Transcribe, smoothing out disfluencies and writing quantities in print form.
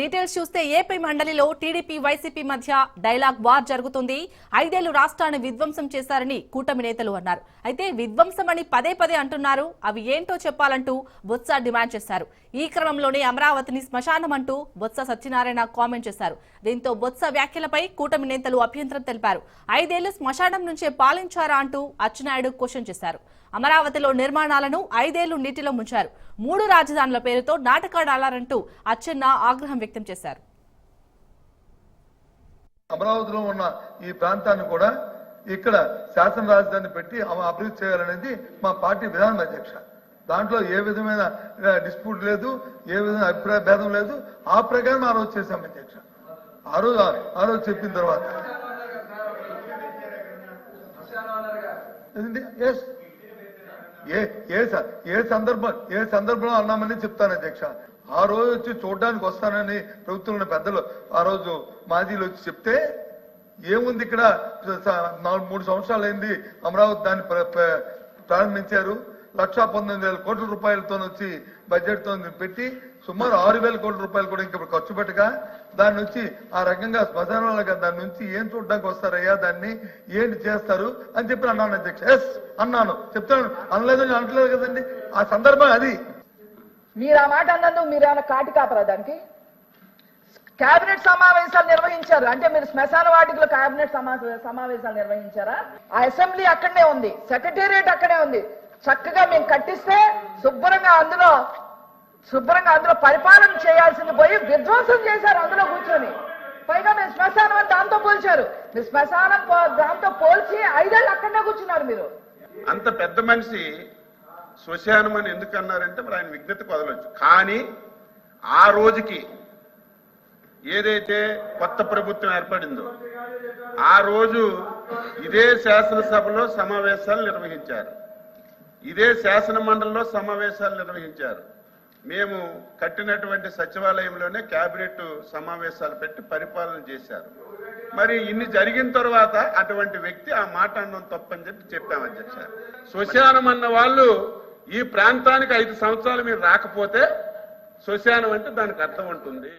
Details చూస్తే AP మండలిలో TDP YCP మధ్య డైలాగ్ వార్ జరుగుతుంది. 5 ఏళ్లు రాష్ట్రాన్ని విధ్వంసం చేశారని కూటమి నేతలు అన్నారు. అయితే విధ్వంసం అని పదే పదే అంటున్నారు. అవి ఏంటో చెప్పాలంటూ బొత్స డిమాండ్ చేశారు. ఈ క్రమంలోనే అమరావతిని శ్మశానం అంటూ బొత్స సత్యనారాయణ కామెంట్ చేశారు. దీంతో బొత్స వ్యాఖ్యలపై కూటమి నేతలు అభ్యంతరం తెలిపారు. 5 ఏళ్లు శ్మశానం నుంచే పాలించారా అంటూ అచ్చెన్నాయుడు క్వశ్చన్ చేశారు. అమరావతిలో నిర్మాణాలను 5 ఏళ్లు నీటిలో ముంచారు. 3 రాజధానుల పేరుతో నాటకాడాలంటూ అచ్చెన్న ఆగ్రహం వ్యక్తం చేశారు. అమరావతిలో ఉన్న ఈ ప్రాంతాన్ని కూడా ఇక్కడ శాసన రాజధాని పెట్టి అభివృద్ధి చేయాలనేది మా పార్టీ విధానం అధ్యక్ష. దాంట్లో ఏ విధమైన డిస్ప్యూట్ లేదు, ఏ విధమైన అభిప్రాయ భేదం లేదు. ఆ ప్రకారం ఆ రోజు చేశాం అధ్యక్ష. ఆ రోజు చెప్పిన తర్వాత ఏ సందర్భంలో అన్నామని చెప్తాను అధ్యక్ష. ఆ రోజు వచ్చి చూడడానికి వస్తానని ప్రభుత్వంలో పెద్దలు ఆ రోజు మాజీలు వచ్చి చెప్తే ఏముంది, ఇక్కడ 3 సంవత్సరాలు అయింది అమరావతి దాన్ని ప్రారంభించారు. 1,19,000 కోట్ల రూపాయలతో వచ్చి బడ్జెట్ తో పెట్టి సుమారు 6,000 కోట్ల రూపాయలు కూడా ఇంకా ఖర్చు పెట్టగా దాని నుంచి ఆ రకంగా శ్మశానాలుగా దాని నుంచి ఏం చూడడానికి వస్తారయ్యా, దాన్ని ఏంటి చేస్తారు అని చెప్పి అన్నాను అధ్యక్ష. ఎస్ అన్నాను, చెప్తాను, అనలేదని అనట్లేదు కదండి. ఆ సందర్భం అది. మీరు ఆ మాట అన్నందుకు మీరు ఏమైనా కాటి కాపరా దానికి? కేబినెట్ సమావేశాలు నిర్వహించారు అంటే మీరు శ్మశాన వాటికలో కేబినెట్ సమావేశాలు నిర్వహించారా? ఆ అసెంబ్లీ అక్కడనే ఉంది, సెక్రటేరియట్ అక్కడే ఉంది. చక్కగా మేము కట్టిస్తే శుభ్రంగా అందులో పరిపాలన చేయాల్సింది పోయి విధ్వంసం చేశారు అందులో కూర్చొని. పైగా మీరు శ్మశానం అని దాంతో పోల్చారు. మీరు శ్మశానం దాంతో పోల్చి 5 ఏళ్ళు అక్కడనే కూర్చున్నారు. మీరు అంత పెద్ద మనిషి శ్మశానం అని ఎందుకు అన్నారంటే మరి ఆయన విజ్ఞతకు వదలొచ్చు. కానీ ఆ రోజుకి ఏదైతే కొత్త ప్రభుత్వం ఏర్పడిందో ఆ రోజు ఇదే శాసనసభలో సమావేశాలు నిర్వహించారు, ఇదే శాసన మండలిలో సమావేశాలు నిర్వహించారు. మేము కట్టినటువంటి సచివాలయంలోనే కేబినెట్ సమావేశాలు పెట్టి పరిపాలన చేశారు. మరి ఇన్ని జరిగిన తర్వాత అటువంటి వ్యక్తి ఆ మాట అన్నం తప్పని చెప్పాము అధ్యక్ష. శ్మశానం అన్న వాళ్ళు ఈ ప్రాంతానికి 5 సంవత్సరాలు మీరు రాకపోతే శ్మశానం అంటే దానికి అర్థం ఉంటుంది.